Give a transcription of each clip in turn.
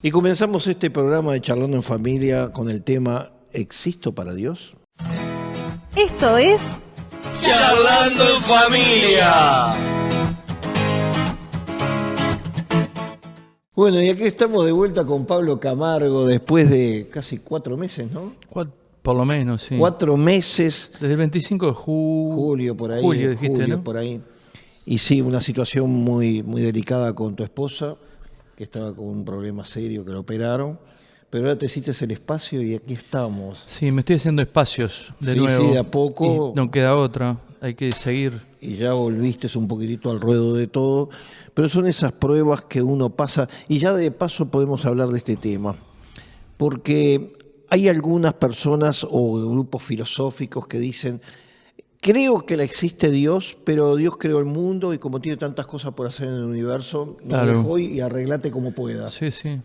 Y comenzamos este programa de Charlando en Familia con el tema ¿Existo para Dios? Esto es Charlando en Familia. Bueno, y aquí estamos de vuelta con Pablo Camargo después de casi 4 meses, ¿no? Por lo menos, sí. 4 meses. Desde el 25 de Julio, por ahí. Julio, dijiste, julio, ¿no? por ahí. Y sí, una situación muy, muy delicada con tu esposa, que estaba con un problema serio, que lo operaron. Pero ahora te hiciste el espacio y aquí estamos. Sí, me estoy haciendo espacios de Sí, nuevo. sí, de a poco. Y no queda otra, hay que seguir. Y ya volviste un poquitito al ruedo de todo, pero son esas pruebas que uno pasa, y ya de paso podemos hablar de este tema, porque hay algunas personas o grupos filosóficos que dicen, creo que existe Dios, pero Dios creó el mundo y como tiene tantas cosas por hacer en el universo, nos Claro. dejó y arreglate como puedas. Sí, sí.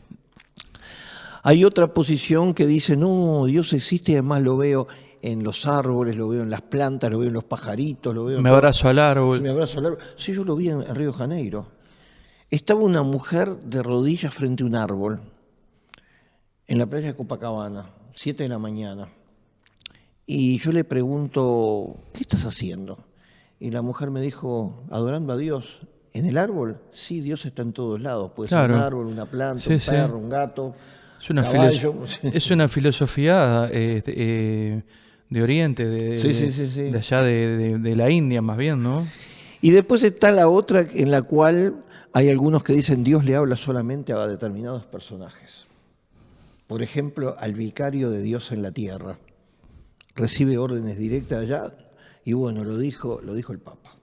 Hay otra posición que dice, no, Dios existe y además lo veo en los árboles, lo veo en las plantas, lo veo en los pajaritos, lo veo en Me todo. abrazo al árbol. Me abrazo al árbol. Sí, yo lo vi en Río de Janeiro. Estaba una mujer de rodillas frente a un árbol en la playa de Copacabana, 7 de la mañana. Y yo le pregunto, ¿qué estás haciendo? Y la mujer me dijo, adorando a Dios. ¿En el árbol? Sí, Dios está en todos lados. Puede ser Claro. un árbol, una planta, Sí, un sí. perro, un gato, Es una, caballo. es una filosofía de Oriente, Sí, sí, sí, sí. de allá de la India más bien, ¿no? Y después está la otra en la cual hay algunos que dicen Dios le habla solamente a determinados personajes. Por ejemplo, al vicario de Dios en la tierra. Recibe órdenes directas allá y bueno, lo dijo el Papa.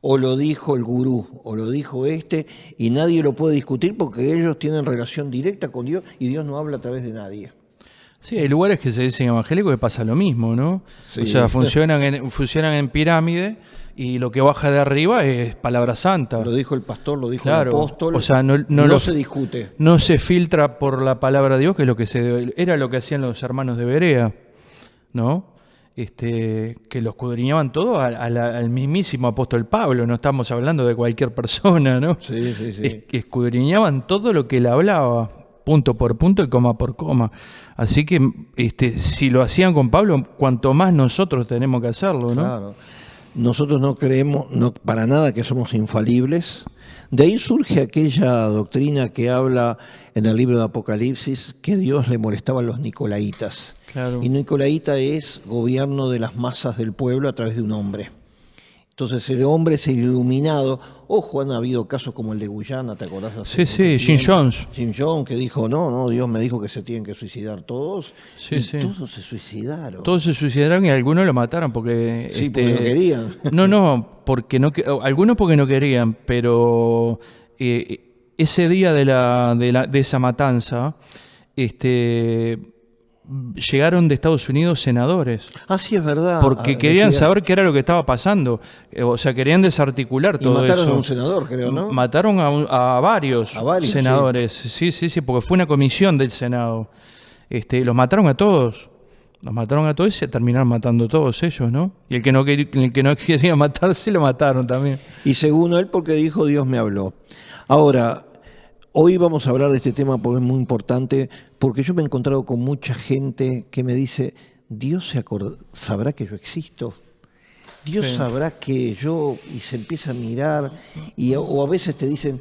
O lo dijo el gurú, o lo dijo y nadie lo puede discutir porque ellos tienen relación directa con Dios y Dios no habla a través de nadie. Sí, hay lugares que se dicen evangélicos que pasa lo mismo, ¿no? Sí. O sea, funcionan en pirámide y lo que baja de arriba es palabra santa. Lo dijo el pastor, lo dijo Claro. el apóstol. O sea, no se discute. No se filtra por la palabra de Dios, que es lo que era lo que hacían los hermanos de Berea, ¿no? Que lo escudriñaban todo al mismísimo apóstol Pablo, no estamos hablando de cualquier persona, ¿no? Sí, sí, sí. Es que escudriñaban todo lo que él hablaba, punto por punto y coma por coma. Así que si lo hacían con Pablo, cuanto más nosotros tenemos que hacerlo, ¿no? Claro. Nosotros no creemos para nada que somos infalibles. De ahí surge aquella doctrina que habla en el libro de Apocalipsis que Dios le molestaba a los nicolaitas. Claro. Y nicolaita es gobierno de las masas del pueblo a través de un hombre. Entonces el hombre es el iluminado. Ojo, han habido casos como el de Guyana, ¿te acordás? Sí, sí, Jim Jones. Jim Jones, que dijo, no, Dios me dijo que se tienen que suisuidar todos. Sí, y sí. todos se suicidaron. Todos se suicidaron y algunos lo mataron porque... Sí, porque no querían. Porque algunos porque no querían, pero ese día de esa matanza, llegaron de Estados Unidos senadores. Ah, sí, es verdad. Porque querían saber qué era lo que estaba pasando. O sea, querían desarticular Y todo eso. mataron a un senador, creo, ¿no? Mataron a varios senadores. Sí. Sí, porque fue una comisión del Senado. Los mataron a todos. Los mataron a todos y se terminaron matando todos ellos, ¿no? Y el que no quería matarse, lo mataron también. Y según él, porque dijo, Dios me habló. Ahora, hoy vamos a hablar de este tema porque es muy importante, porque yo me he encontrado con mucha gente que me dice, Dios sabrá que yo existo. Dios Sí. sabrá que y se empieza a mirar, o a veces te dicen,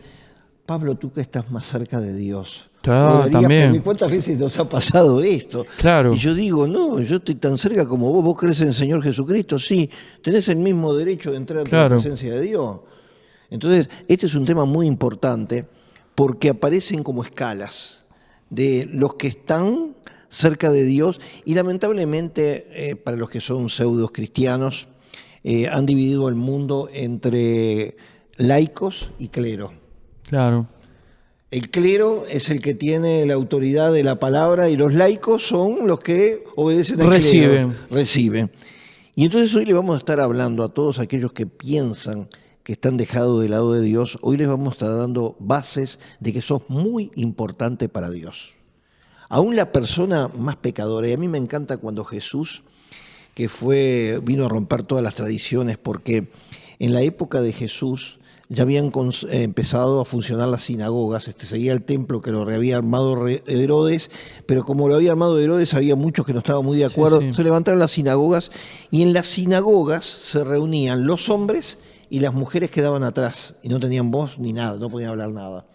Pablo, tú que estás más cerca de Dios. También. ¿Cuántas veces nos ha pasado esto? Claro. Y yo digo, no, yo estoy tan cerca como vos crees en el Señor Jesucristo, sí, tenés el mismo derecho de entrar a la presencia de Dios. Entonces, este es un tema muy importante porque aparecen como escalas de los que están cerca de Dios y lamentablemente para los que son pseudos cristianos han dividido el mundo entre laicos y clero. Claro. El clero es el que tiene la autoridad de la palabra y los laicos son los que obedecen al clero. Reciben. Y entonces hoy le vamos a estar hablando a todos aquellos que piensan que están dejados del lado de Dios, hoy les vamos a estar dando bases de que sos muy importante para Dios. Aún la persona más pecadora, y a mí me encanta cuando Jesús, que vino a romper todas las tradiciones, porque en la época de Jesús ya habían empezado a funcionar las sinagogas. Seguía el templo que lo había armado Herodes, pero como lo había armado Herodes había muchos que no estaban muy de acuerdo. Sí. Se levantaron las sinagogas y en las sinagogas se reunían los hombres y las mujeres quedaban atrás y no tenían voz ni nada, no podían hablar nada.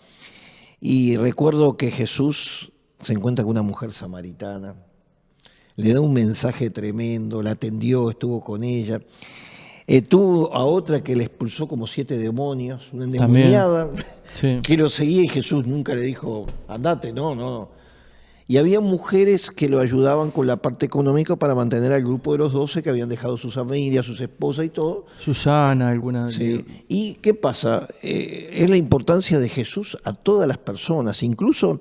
Y recuerdo que Jesús se encuentra con una mujer samaritana, le da un mensaje tremendo, la atendió, estuvo con ella. Tuvo a otra que le expulsó como 7 demonios, una endemoniada, Sí. que lo seguía y Jesús nunca le dijo, andate, no. Y había mujeres que lo ayudaban con la parte económica para mantener al grupo de los 12 que habían dejado sus familias, sus esposas y todo. Susana, alguna. Sí. ¿Y qué pasa? Es la importancia de Jesús a todas las personas, incluso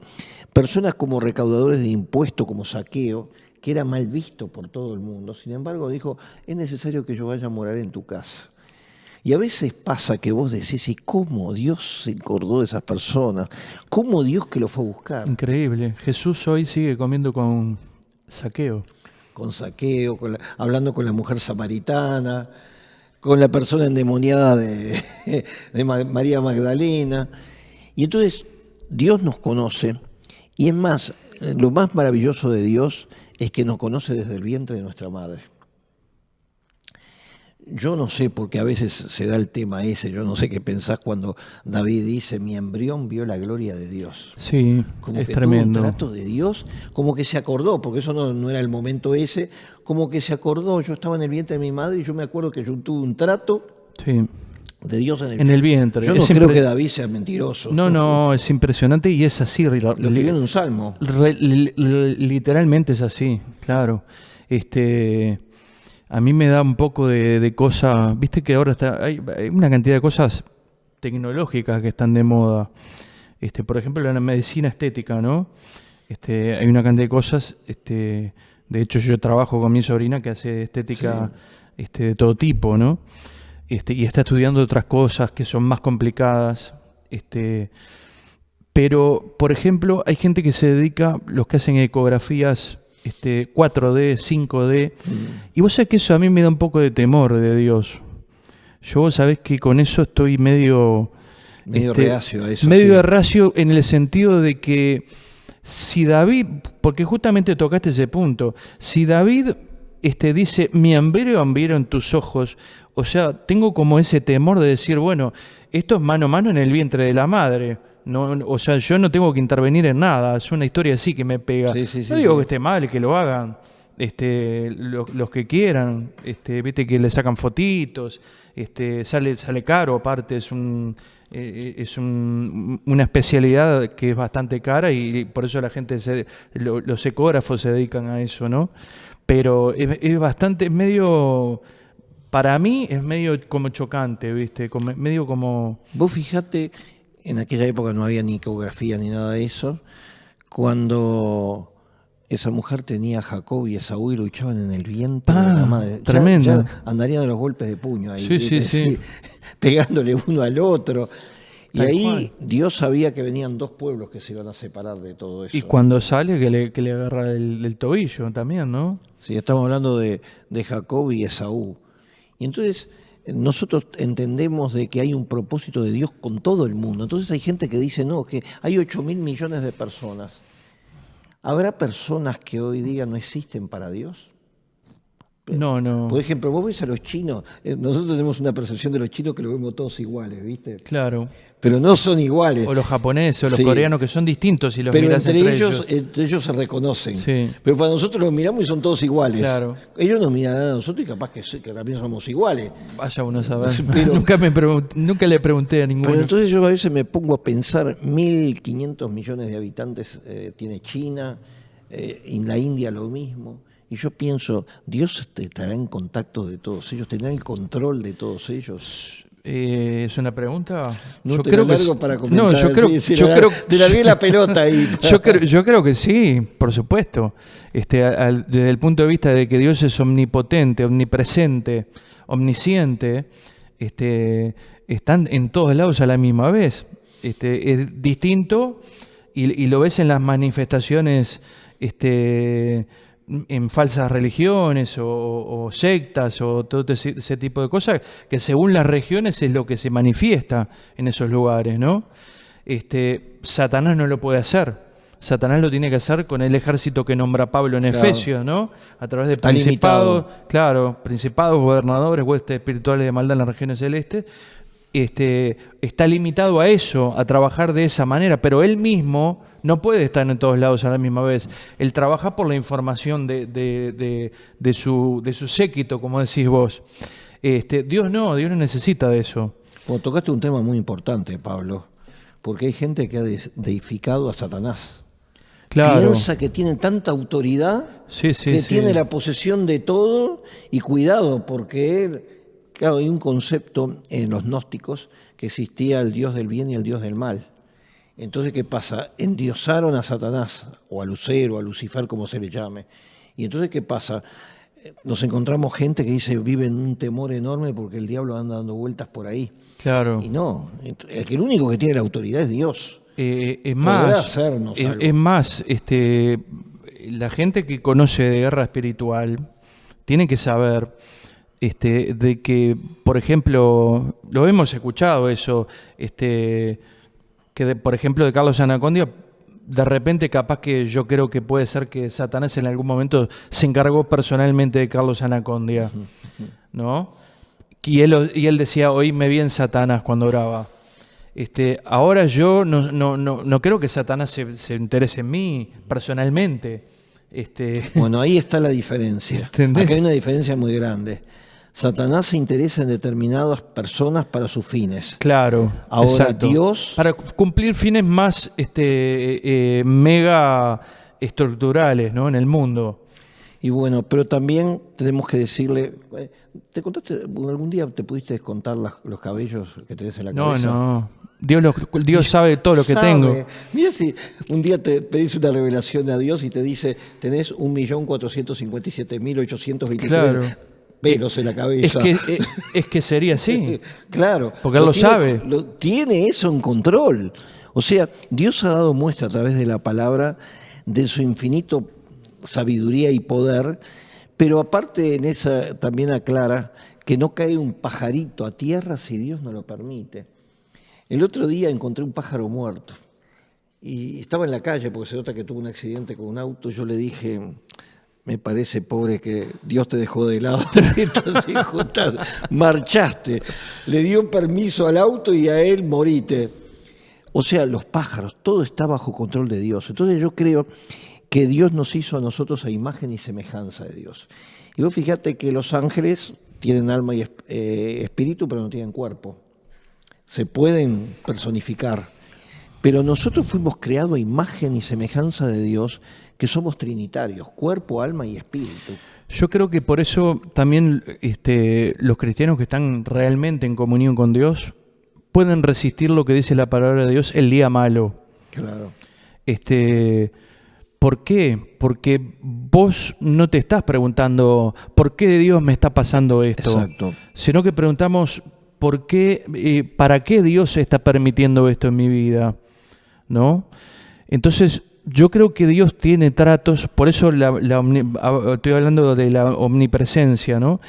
personas como recaudadores de impuestos, como Zaqueo, que era mal visto por todo el mundo. Sin embargo, dijo, es necesario que yo vaya a morar en tu casa. Y a veces pasa que vos decís, ¿y cómo Dios se acordó de esas personas? ¿Cómo Dios que lo fue a buscar? Increíble. Jesús hoy sigue comiendo con Zaqueo. Con Zaqueo, hablando con la mujer samaritana, con la persona endemoniada de María Magdalena. Y entonces Dios nos conoce. Y es más, lo más maravilloso de Dios es que nos conoce desde el vientre de nuestra madre. Yo no sé, porque a veces se da el tema ese, yo no sé qué pensás cuando David dice, mi embrión vio la gloria de Dios. Sí, Como es que tremendo. tuvo un trato de Dios, como que se acordó, porque eso no era el momento ese, como que se acordó, yo estaba en el vientre de mi madre y yo me acuerdo que yo tuve un trato Sí. de Dios En el vientre. Yo no Es creo impre- que David sea mentiroso. No, es impresionante y es así. Lo escribió en un salmo. Literalmente es así, claro. A mí me da un poco de cosa, viste que ahora hay una cantidad de cosas tecnológicas que están de moda. Por ejemplo, la medicina estética, ¿no? Hay una cantidad de cosas. De hecho, yo trabajo con mi sobrina que hace estética de todo tipo, ¿no? Y está estudiando otras cosas que son más complicadas. Pero, por ejemplo, hay gente que se dedica, los que hacen ecografías 4D, 5D, y vos sabés que eso a mí me da un poco de temor de Dios. Vos sabés que con eso estoy medio reacio a eso. medio sí. reacio en el sentido de que si David, porque justamente tocaste ese punto, si David dice, mi embrión vieron tus ojos, o sea, tengo como ese temor de decir, bueno, esto es mano a mano en el vientre de la madre. No, o sea, yo no tengo que intervenir en nada, es una historia así que me pega. No digo que esté mal, que lo hagan los que quieran, viste que le sacan fotitos, sale caro, aparte es una especialidad que es bastante cara y por eso la gente, los ecógrafos se dedican a eso, ¿no? Pero es bastante, medio, para mí es medio como chocante, viste, medio como... Vos fijate, en aquella época no había ni ecografía ni nada de eso, cuando esa mujer tenía a Jacob y Esaú y luchaban en el vientre de la madre. Tremendo. Ya andarían a los golpes de puño ahí, Sí. pegándole uno al otro. Y Tal ahí cual. Dios sabía que venían 2 pueblos que se iban a separar de todo eso. Y cuando sale que le agarra el tobillo también, ¿no? Sí, estamos hablando de Jacob y Esaú. Y entonces nosotros entendemos de que hay un propósito de Dios con todo el mundo. Entonces hay gente que dice, no, que hay 8.000 millones de personas. ¿Habrá personas que hoy día no existen para Dios? No. Por ejemplo, vos ves a los chinos, nosotros tenemos una percepción de los chinos que los vemos todos iguales, ¿viste? Claro. Pero no son iguales. O los japoneses o los Sí. coreanos que son distintos y los Pero mirás entre ellos se reconocen. Sí. Pero para nosotros los miramos y son todos iguales. Claro. Ellos nos miran a nosotros y capaz que también somos iguales. Vaya uno a saber. Pero- nunca le pregunté a ninguno. Pero entonces yo a veces me pongo a pensar, 1.500 millones de habitantes tiene China, en la India lo mismo. Y yo pienso, Dios estará en contacto de todos ellos, tendrá el control de todos ellos. ¿Es una pregunta? No Yo te creo lo que largo sí. para comentar. No, yo creo, sí, yo creo te largué la pelota ahí. yo creo que sí, por supuesto. Desde el punto de vista de que Dios es omnipotente, omnipresente, omnisciente, están en todos lados a la misma vez. Es distinto y lo ves en las manifestaciones en falsas religiones o sectas o todo ese tipo de cosas, que según las regiones es lo que se manifiesta en esos lugares, ¿no? Satanás no lo puede hacer. Satanás lo tiene que hacer con el ejército que nombra Pablo en Efesios, ¿no? A través de principados, principados, gobernadores, huestes espirituales de maldad en las regiones celestes. Está limitado a eso, a trabajar de esa manera, pero él mismo no puede estar en todos lados a la misma vez. Él trabaja por la información de su séquito, como decís vos. Dios no necesita de eso. Bueno, tocaste un tema muy importante, Pablo, porque hay gente que ha deificado a Satanás. Claro. Piensa que tiene tanta autoridad, que tiene la posesión de todo, y cuidado, porque él, claro, hay un concepto en los gnósticos que existía el Dios del bien y el Dios del mal. Entonces, ¿qué pasa? Endiosaron a Satanás, o a Lucero, a Lucifer, como se le llame. Y entonces, ¿qué pasa? Nos encontramos gente que dice, vive en un temor enorme porque el diablo anda dando vueltas por ahí. Claro. Y no, el único que tiene la autoridad es Dios. Es más, la gente que conoce de guerra espiritual tiene que saber de que, por ejemplo, lo hemos escuchado eso, por ejemplo, de Carlos Anacondia, de repente capaz que yo creo que puede ser que Satanás en algún momento se encargó personalmente de Carlos Anacondia, ¿no? Y él decía, hoy me vi en Satanás cuando oraba. Ahora yo no creo que Satanás se interese en mí personalmente. Bueno, ahí está la diferencia. ¿Entendés? Acá hay una diferencia muy grande. Satanás se interesa en determinadas personas para sus fines. Claro. Ahora exacto. Dios... Para cumplir fines más mega estructurales, ¿no? En el mundo. Y bueno, pero también tenemos que decirle... ¿Te contaste, algún día te pudiste descontar los cabellos que tenés en la cabeza? No. Dios sabe todo lo que tengo. Mira si un día te pedís una revelación a Dios y te dice, tenés 1.457.823 claro. pelos en la cabeza. Es que sería así. Claro. Porque él lo sabe. Tiene eso en control. O sea, Dios ha dado muestra a través de la palabra de su infinito sabiduría y poder, pero aparte en esa también aclara que no cae un pajarito a tierra si Dios no lo permite. El otro día encontré un pájaro muerto y estaba en la calle porque se nota que tuvo un accidente con un auto. Yo le dije, me parece, pobre, que Dios te dejó de lado. Marchaste, le dio permiso al auto y a él morite. O sea, los pájaros, todo está bajo control de Dios. Entonces yo creo que Dios nos hizo a nosotros a imagen y semejanza de Dios. Y vos fíjate que los ángeles tienen alma y espíritu, pero no tienen cuerpo. Se pueden personificar. Pero nosotros fuimos creados a imagen y semejanza de Dios, que somos trinitarios, cuerpo, alma y espíritu. Yo creo que por eso también los cristianos que están realmente en comunión con Dios pueden resistir lo que dice la palabra de Dios el día malo. Claro. ¿Por qué? Porque vos no te estás preguntando ¿por qué Dios me está pasando esto? Exacto. Sino que preguntamos ¿por qué, para qué Dios está permitiendo esto en mi vida? ¿No? Entonces, yo creo que Dios tiene tratos, por eso estoy hablando de la omnipresencia, ¿no?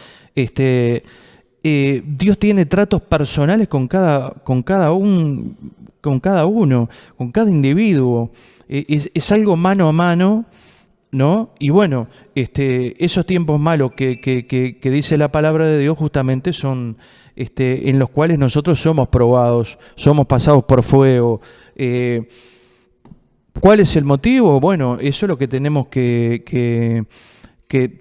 Dios tiene tratos personales con cada uno, con cada individuo. Es algo mano a mano, ¿no? Y bueno, esos tiempos malos que dice la palabra de Dios justamente son en los cuales nosotros somos probados, somos pasados por fuego. ¿Cuál es el motivo? Bueno, eso es lo que tenemos que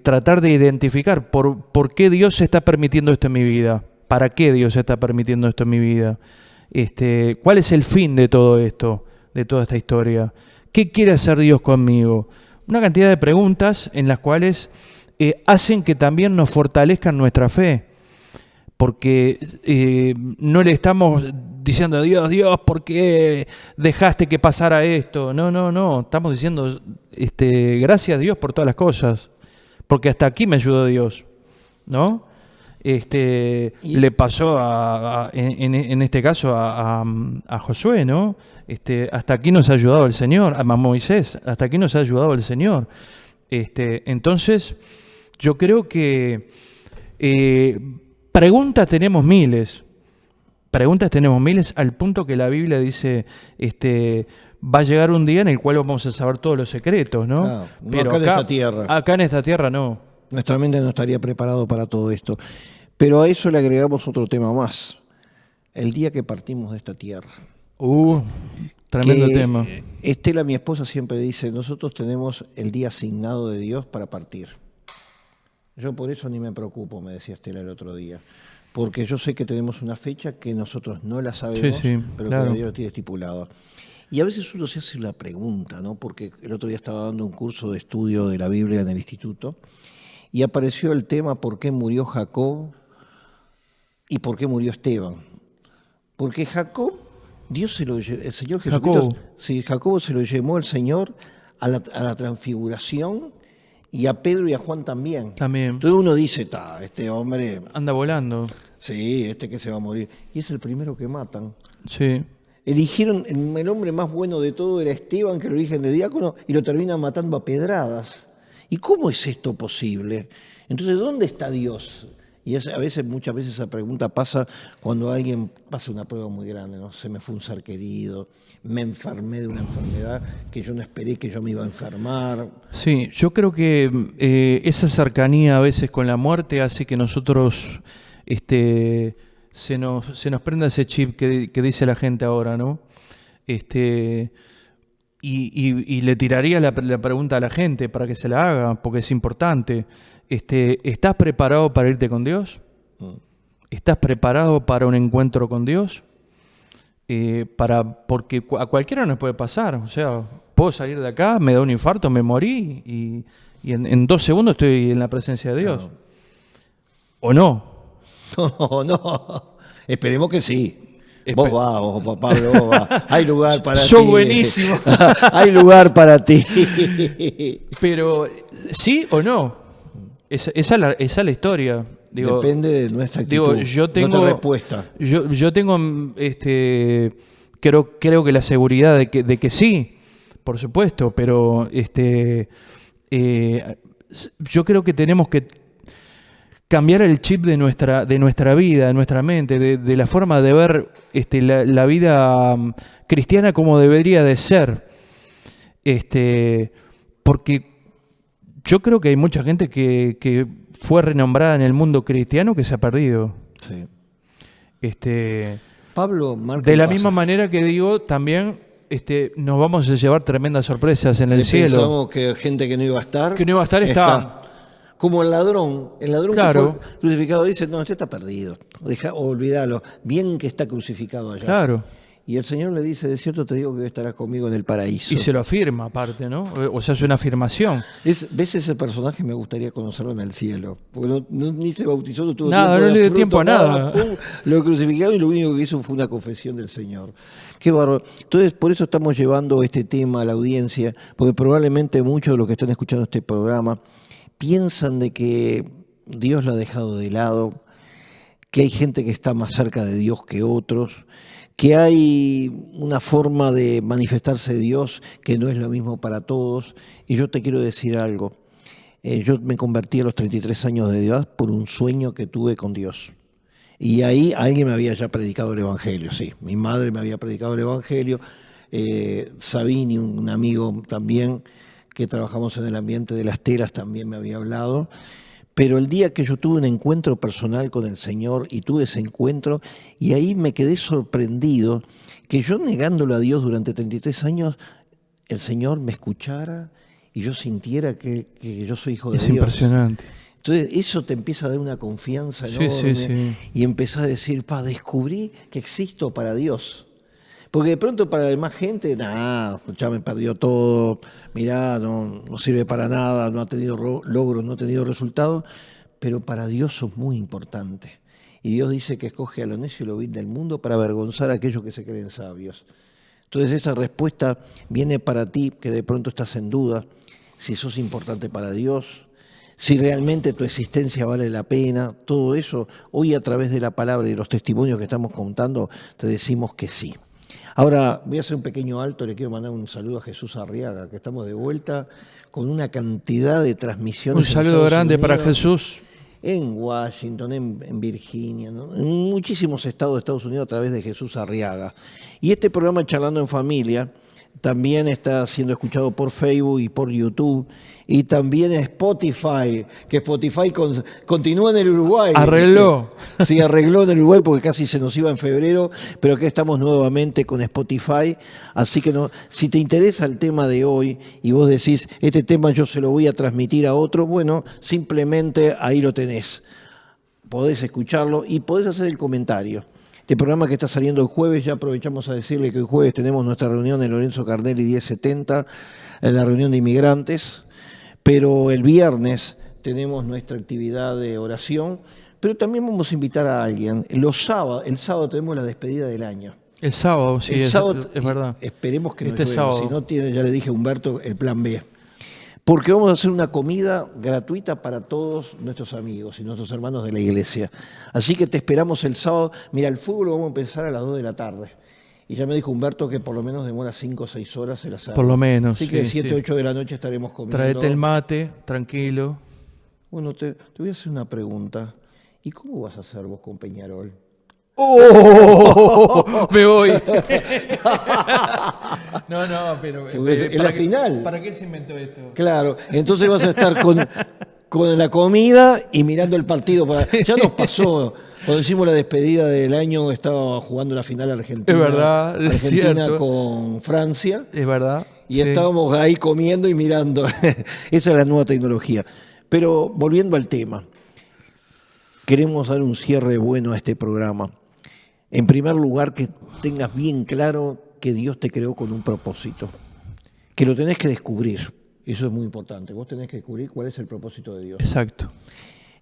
tratar de identificar. ¿Por qué Dios está permitiendo esto en mi vida? ¿Para qué Dios está permitiendo esto en mi vida? ¿Cuál es el fin de todo esto, de toda esta historia? ¿Qué quiere hacer Dios conmigo? Una cantidad de preguntas en las cuales hacen que también nos fortalezcan nuestra fe. Porque no le estamos diciendo a Dios, ¿por qué dejaste que pasara esto? No. Estamos diciendo, gracias a Dios por todas las cosas. Porque hasta aquí me ayudó Dios, ¿no? Le pasó en este caso a Josué, ¿no? Hasta aquí nos ha ayudado el Señor, a Moisés, hasta aquí nos ha ayudado el Señor. Entonces, yo creo que preguntas tenemos miles. Preguntas tenemos miles al punto que la Biblia dice, va a llegar un día en el cual vamos a saber todos los secretos, ¿no? Claro, no acá en esta tierra. Acá en esta tierra no. Nuestra mente no estaría preparado para todo esto. Pero a eso le agregamos otro tema más. El día que partimos de esta tierra. Tremendo Que tema. Estela, mi esposa, siempre dice, nosotros tenemos el día asignado de Dios para partir. Yo por eso ni me preocupo, me decía Estela el otro día. Porque yo sé que tenemos una fecha que nosotros no la sabemos, Sí, pero claro. que Dios la tiene estipulada. Y a veces uno se hace la pregunta, ¿no? Porque el otro día estaba dando un curso de estudio de la Biblia en el instituto y apareció el tema ¿por qué murió Jacob y por qué murió Esteban? Porque Jacob, Dios se lo llevó, el Señor Jesucristo, sí, Jacobo se lo llevó el Señor a la transfiguración y a Pedro y a Juan también. Entonces uno dice, este hombre anda volando. Sí, que se va a morir. Y es el primero que matan. Sí. Eligieron, el hombre más bueno de todo era Esteban, que lo eligen de diácono, y lo terminan matando a pedradas. ¿Y cómo es esto posible? Entonces, ¿dónde está Dios? Y muchas veces esa pregunta pasa cuando alguien pasa una prueba muy grande, ¿no? Se me fue un ser querido, me enfermé de una enfermedad que yo no esperé que yo me iba a enfermar. Sí, yo creo que esa cercanía a veces con la muerte hace que nosotros se nos prenda ese chip que dice la gente ahora, ¿no? Y le tiraría la pregunta a la gente para que se la haga, porque es importante. ¿Estás preparado para irte con Dios? ¿Estás preparado para un encuentro con Dios? Porque a cualquiera nos puede pasar. O sea, puedo salir de acá, me da un infarto, me morí y en 2 segundos estoy en la presencia de Dios. Claro. ¿O no? No. Esperemos que sí. Vos Pablo, vos vas. Hay lugar para ti. Sos buenísimo. Hay lugar para ti. Pero, ¿sí o no? Esa es la historia. Depende de nuestra actitud. Yo tengo, no te respuesta. Yo tengo, creo que la seguridad de que sí, por supuesto, pero yo creo que tenemos que cambiar el chip de nuestra vida, de nuestra mente, de la forma de ver la vida cristiana como debería de ser. Porque yo creo que hay mucha gente que fue renombrada en el mundo cristiano que se ha perdido. Sí. Pablo, de la misma manera que digo, también nos vamos a llevar tremendas sorpresas en el cielo. Pensamos que gente que no iba a estar. Que no iba a estar está. Como el ladrón. El ladrón claro. que fue crucificado dice, no, está perdido. Olvídalo. Bien que está crucificado allá. Claro. Y el Señor le dice, de cierto te digo que estarás conmigo en el paraíso. Y se lo afirma aparte, ¿no? O sea, es una afirmación. ¿Ves ese personaje? Me gustaría conocerlo en el cielo. Porque ni se bautizó, no tuvo nada, tiempo. No le dio tiempo a nada. Lo crucificaron y lo único que hizo fue una confesión del Señor. Qué bárbaro. Entonces, por eso estamos llevando este tema a la audiencia, porque probablemente muchos de los que están escuchando este programa piensan de que Dios lo ha dejado de lado, que hay gente que está más cerca de Dios que otros, que hay una forma de manifestarse de Dios que no es lo mismo para todos. Y yo te quiero decir algo. Yo me convertí a los 33 años de edad por un sueño que tuve con Dios. Y ahí alguien me había ya predicado el Evangelio, sí. Mi madre me había predicado el Evangelio. Sabini, un amigo también, que trabajamos en el ambiente de las telas, también me había hablado. Pero el día que yo tuve un encuentro personal con el Señor y tuve ese encuentro, y ahí me quedé sorprendido que yo negándolo a Dios durante 33 años, el Señor me escuchara y yo sintiera que yo soy hijo de Dios. Es impresionante. Entonces eso te empieza a dar una confianza enorme sí. Y empezás a decir, descubrí que existo para Dios. Porque de pronto para la demás gente, ya me perdió todo, mirá, no sirve para nada, no ha tenido logros, no ha tenido resultados, pero para Dios sos muy importante. Y Dios dice que escoge a lo necio y lo vil del mundo para avergonzar a aquellos que se creen sabios. Entonces esa respuesta viene para ti, que de pronto estás en duda, si sos importante para Dios, si realmente tu existencia vale la pena, todo eso, hoy a través de la palabra y los testimonios que estamos contando, te decimos que sí. Ahora voy a hacer un pequeño alto, le quiero mandar un saludo a Jesús Arriaga, que estamos de vuelta con una cantidad de transmisiones. Un saludo grande para Jesús. En Washington, en Virginia, ¿no? En muchísimos estados de Estados Unidos a través de Jesús Arriaga. Y este programa Charlando en Familia también está siendo escuchado por Facebook y por YouTube y también en Spotify, que Spotify continúa en el Uruguay. Arregló. Sí, arregló en el Uruguay porque casi se nos iba en febrero, pero aquí estamos nuevamente con Spotify. Así que si te interesa el tema de hoy y vos decís, este tema yo se lo voy a transmitir a otro, bueno, simplemente ahí lo tenés. Podés escucharlo y podés hacer el comentario. Este programa que está saliendo el jueves, ya aprovechamos a decirle que el jueves tenemos nuestra reunión en Lorenzo Carnelli 1070, en la reunión de inmigrantes, pero el viernes tenemos nuestra actividad de oración, pero también vamos a invitar a alguien. El sábado tenemos la despedida del año. El sábado, sí, el sábado, es verdad. Esperemos que no este llueva, sábado. si no tiene, ya le dije a Humberto, el plan B. Porque vamos a hacer una comida gratuita para todos nuestros amigos y nuestros hermanos de la iglesia. Así que te esperamos el sábado. Mira, el fuego lo vamos a empezar a las 2 de la tarde. Y ya me dijo Humberto que por lo menos demora 5 o 6 horas el asado. Por lo menos. Así que sí, 7 o 8 de la noche estaremos comiendo. Traete el mate, tranquilo. Bueno, te voy a hacer una pregunta. ¿Y cómo vas a hacer vos con Peñarol? ¡Oh! Me voy. No, pero. En la final. ¿Para qué se inventó esto? Claro, entonces vas a estar con la comida y mirando el partido. Ya nos pasó, cuando hicimos la despedida del año, estaba jugando la final Argentina. Es verdad, es Argentina cierto. Con Francia. Es verdad. Y sí. estábamos ahí comiendo y mirando. Esa es la nueva tecnología. Pero volviendo al tema, queremos dar un cierre bueno a este programa. En primer lugar, que tengas bien claro que Dios te creó con un propósito, que lo tenés que descubrir. Eso es muy importante. Vos tenés que descubrir cuál es el propósito de Dios. Exacto.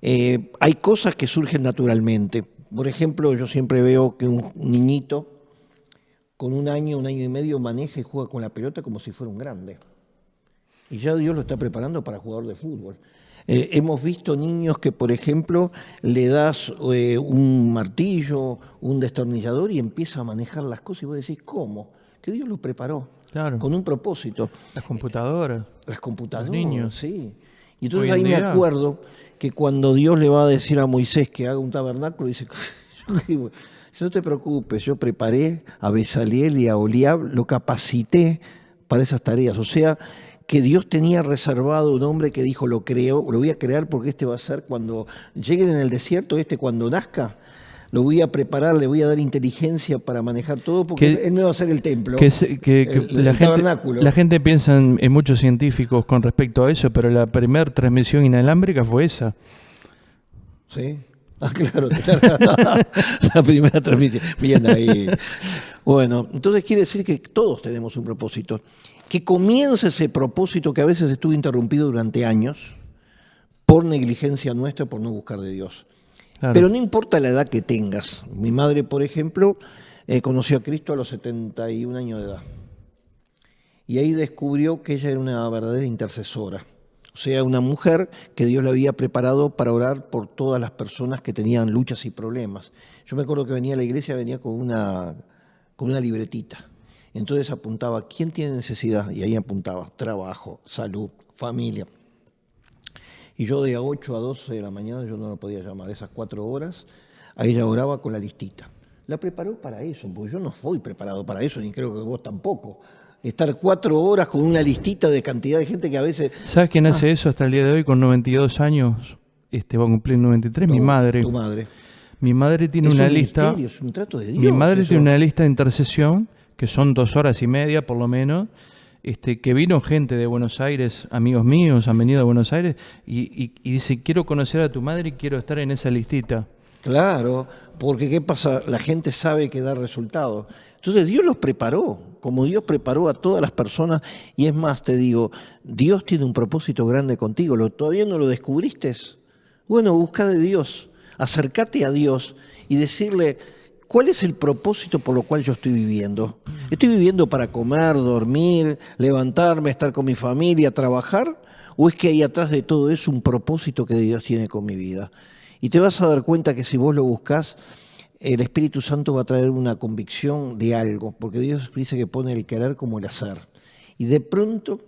Hay cosas que surgen naturalmente. Por ejemplo, yo siempre veo que un niñito con un año y medio maneja y juega con la pelota como si fuera un grande. Y ya Dios lo está preparando para jugador de fútbol. Hemos visto niños que, por ejemplo, le das un martillo, un destornillador y empieza a manejar las cosas y vos decís, ¿cómo? Que Dios lo preparó, Claro. con un propósito. Las computadoras. Las computadoras, Los niños. sí. Y entonces Hoy en ahí me día. acuerdo que cuando Dios le va a decir a Moisés que haga un tabernáculo, dice, no te preocupes, yo preparé a Bezaliel y a Oliab, lo capacité para esas tareas. O sea, que Dios tenía reservado un hombre que dijo, lo voy a crear porque este va a ser cuando lleguen en el desierto, cuando nazca, lo voy a preparar, le voy a dar inteligencia para manejar todo, porque él me va a hacer el templo, el tabernáculo. La gente piensa en muchos científicos con respecto a eso, pero la primera transmisión inalámbrica fue esa. Sí. Ah, claro. La primera transmisión. Bien ahí. Bueno, entonces quiere decir que todos tenemos un propósito. Que comience ese propósito que a veces estuvo interrumpido durante años por negligencia nuestra, por no buscar de Dios. Claro. Pero no importa la edad que tengas. Mi madre, por ejemplo, conoció a Cristo a los 71 años de edad. Y ahí descubrió que ella era una verdadera intercesora. O sea, una mujer que Dios la había preparado para orar por todas las personas que tenían luchas y problemas. Yo me acuerdo que venía a la iglesia, venía con una libretita. Entonces apuntaba, ¿quién tiene necesidad? Y ahí apuntaba, trabajo, salud, familia. Y yo de 8 a 12 de la mañana, yo no lo podía llamar, esas 4 horas, ahí ella oraba con la listita. La preparó para eso, porque yo no fui preparado para eso, ni creo que vos tampoco. Estar 4 horas con una listita de cantidad de gente que a veces... ¿Sabes quién hace eso hasta el día de hoy con 92 años? Va a cumplir 93, mi madre. Tu madre. Mi madre tiene Es una un lista... misterio, es un trato de Dios. Mi madre eso. tiene una lista de intercesión, que son 2 horas y media por lo menos, que vino gente de Buenos Aires, amigos míos han venido de Buenos Aires, y dice, quiero conocer a tu madre y quiero estar en esa listita. Claro, porque ¿qué pasa? La gente sabe que da resultado. Entonces Dios los preparó, como Dios preparó a todas las personas, y es más, te digo, Dios tiene un propósito grande contigo, ¿todavía no lo descubriste? Bueno, busca de Dios, acércate a Dios y decirle, ¿cuál es el propósito por lo cual yo estoy viviendo? ¿Estoy viviendo para comer, dormir, levantarme, estar con mi familia, trabajar? ¿O es que hay atrás de todo eso un propósito que Dios tiene con mi vida? Y te vas a dar cuenta que si vos lo buscás, el Espíritu Santo va a traer una convicción de algo, porque Dios dice que pone el querer como el hacer. Y de pronto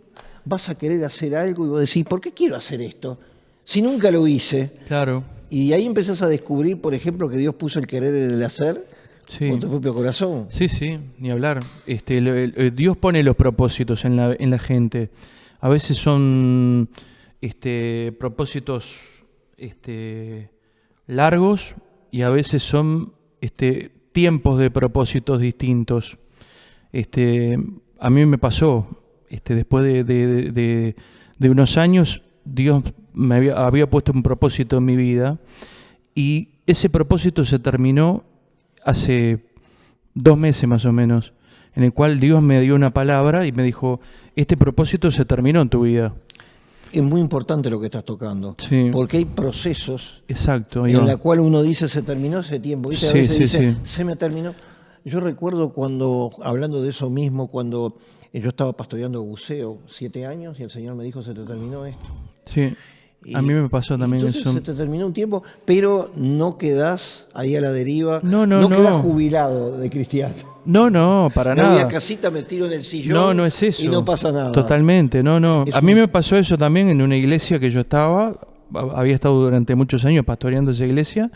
vas a querer hacer algo y vos decís, ¿por qué quiero hacer esto? Si nunca lo hice. Claro. Y ahí empezás a descubrir, por ejemplo, que Dios puso el querer en el hacer con tu propio corazón. Sí, ni hablar. Dios pone los propósitos en la gente. A veces son propósitos largos y a veces son tiempos de propósitos distintos. A mí me pasó, después de unos años, Dios me había puesto un propósito en mi vida y ese propósito se terminó hace 2 meses más o menos, en el cual Dios me dio una palabra y me dijo, este propósito se terminó en tu vida. Es muy importante lo que estás tocando, sí. Porque hay procesos Exacto, en la cual uno dice, se terminó ese tiempo, ¿viste? A veces dice, se me terminó. Yo recuerdo cuando, hablando de eso mismo, cuando yo estaba pastoreando buceo 7 años y el Señor me dijo, se te terminó esto. Sí. A mí me pasó también entonces eso. Se te terminó un tiempo, pero no quedás ahí a la deriva. No quedás jubilado de cristiano. No, para nada. Me voy a casita, me tiro en el sillón. No es eso. Y no pasa nada. Totalmente, no. A mí me pasó eso también en una iglesia que yo estaba. Había estado durante muchos años pastoreando esa iglesia.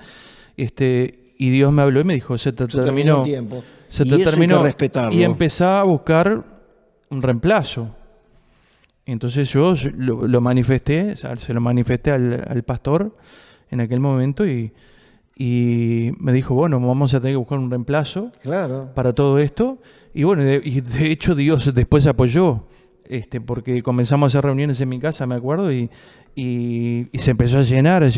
Y Dios me habló y me dijo, se te terminó. Tiempo. Se te terminó. Hay que respetarlo. Y empecé a buscar un reemplazo. Entonces yo lo manifesté, o sea, se lo manifesté al pastor en aquel momento y me dijo, bueno, vamos a tener que buscar un reemplazo para todo esto. Y bueno, de hecho Dios después apoyó, porque comenzamos a hacer reuniones en mi casa, me acuerdo, y se empezó a llenar.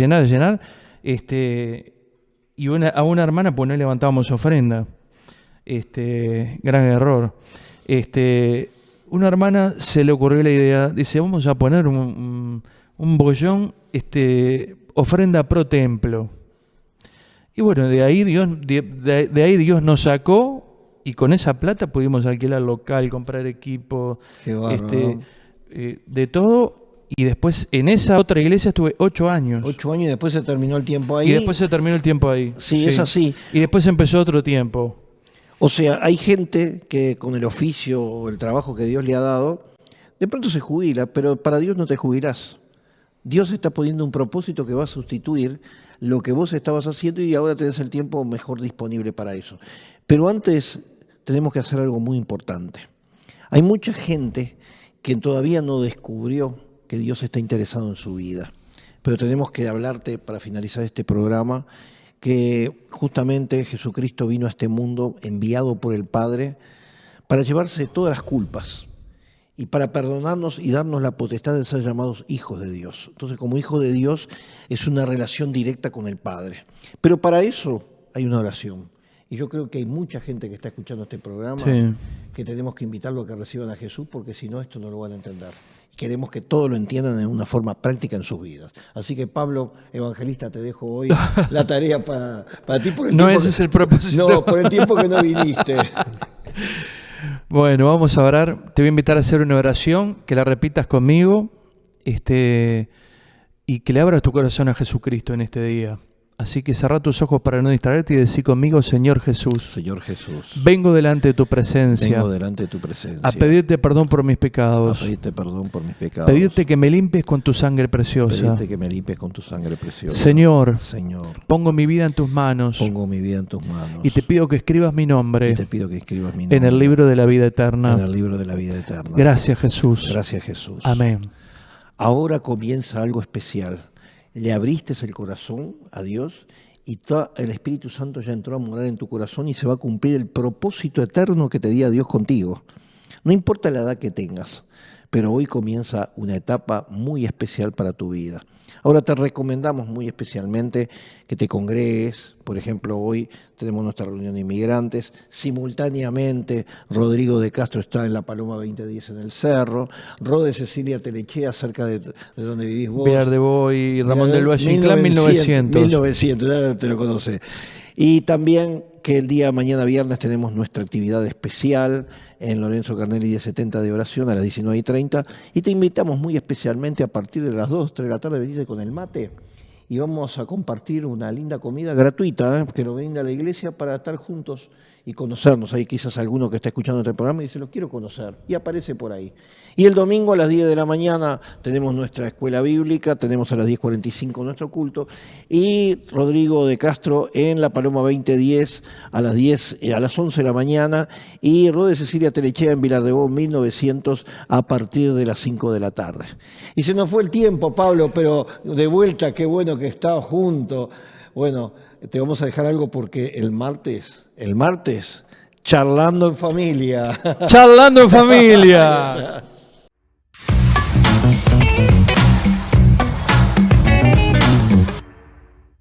Y a una hermana pues no levantábamos ofrenda. Gran error. Una hermana se le ocurrió la idea, dice, vamos a poner un bollón, ofrenda pro templo. Y bueno, de ahí Dios nos sacó y con esa plata pudimos alquilar local, comprar equipo, de todo. Y después en esa otra iglesia estuve 8 años. 8 años y después se terminó el tiempo ahí. Sí, es así. Y después empezó otro tiempo. O sea, hay gente que con el oficio o el trabajo que Dios le ha dado, de pronto se jubila, pero para Dios no te jubilás. Dios está poniendo un propósito que va a sustituir lo que vos estabas haciendo y ahora tenés el tiempo mejor disponible para eso. Pero antes tenemos que hacer algo muy importante. Hay mucha gente que todavía no descubrió que Dios está interesado en su vida. Pero tenemos que hablarte, para finalizar este programa, que justamente Jesucristo vino a este mundo enviado por el Padre para llevarse todas las culpas y para perdonarnos y darnos la potestad de ser llamados hijos de Dios. Entonces, como hijo de Dios es una relación directa con el Padre. Pero para eso hay una oración. Y yo creo que hay mucha gente que está escuchando este programa que tenemos que invitarlo a que reciban a Jesús, porque si no, esto no lo van a entender. Queremos que todo lo entiendan en una forma práctica en sus vidas. Así que, Pablo, evangelista, te dejo hoy la tarea para ti. Por el no, ese es el propósito. No, por el tiempo que no viniste. Bueno, vamos a orar. Te voy a invitar a hacer una oración, que la repitas conmigo, y que le abras tu corazón a Jesucristo en este día. Así que cerrá tus ojos para no distraerte y decí conmigo, Señor Jesús. Señor Jesús. Vengo delante de tu presencia. Vengo delante de tu presencia. A pedirte perdón por mis pecados. A pedirte perdón por mis pecados. Pedirte que me limpies con tu sangre preciosa. Pedirte que me limpies con tu sangre preciosa. Señor. Señor. Pongo mi vida en tus manos. Pongo mi vida en tus manos. Y te pido que escribas mi nombre. Y te pido que escribas mi nombre. En el libro de la vida eterna. En el libro de la vida eterna. Gracias, Jesús. Gracias, Jesús. Amén. Ahora comienza algo especial. Le abriste el corazón a Dios y el Espíritu Santo ya entró a morar en tu corazón y se va a cumplir el propósito eterno que te dio Dios contigo. No importa la edad que tengas, pero hoy comienza una etapa muy especial para tu vida. Ahora te recomendamos muy especialmente que te congregues. Por ejemplo, hoy tenemos nuestra reunión de inmigrantes. Simultáneamente, Rodrigo de Castro está en La Paloma 2010 en el Cerro. Rode Cecilia Telechea, cerca de donde vivís vos. Pilar de Boy y Ramón del Valle Inclán, 1900. 1900, ya te lo conoce. Y también que el día mañana viernes tenemos nuestra actividad especial en Lorenzo Carnelli 1070 de oración a las 19:30 y te invitamos muy especialmente a partir de las 2, 3 de la tarde venirte con el mate y vamos a compartir una linda comida gratuita que nos brinda la iglesia para estar juntos y conocernos. Hay quizás alguno que está escuchando este programa y dice, lo quiero conocer, y aparece por ahí. Y el domingo a las 10 de la mañana tenemos nuestra escuela bíblica, tenemos a las 10:45 nuestro culto, y Rodrigo de Castro en La Paloma 2010 a las 11 de la mañana, y Rode Cecilia Telechea en Vilar de Bo 1900 a partir de las 5 de la tarde. Y se nos fue el tiempo, Pablo, pero de vuelta, qué bueno que estaba junto. Bueno, te vamos a dejar algo porque el martes, charlando en familia. Charlando en familia.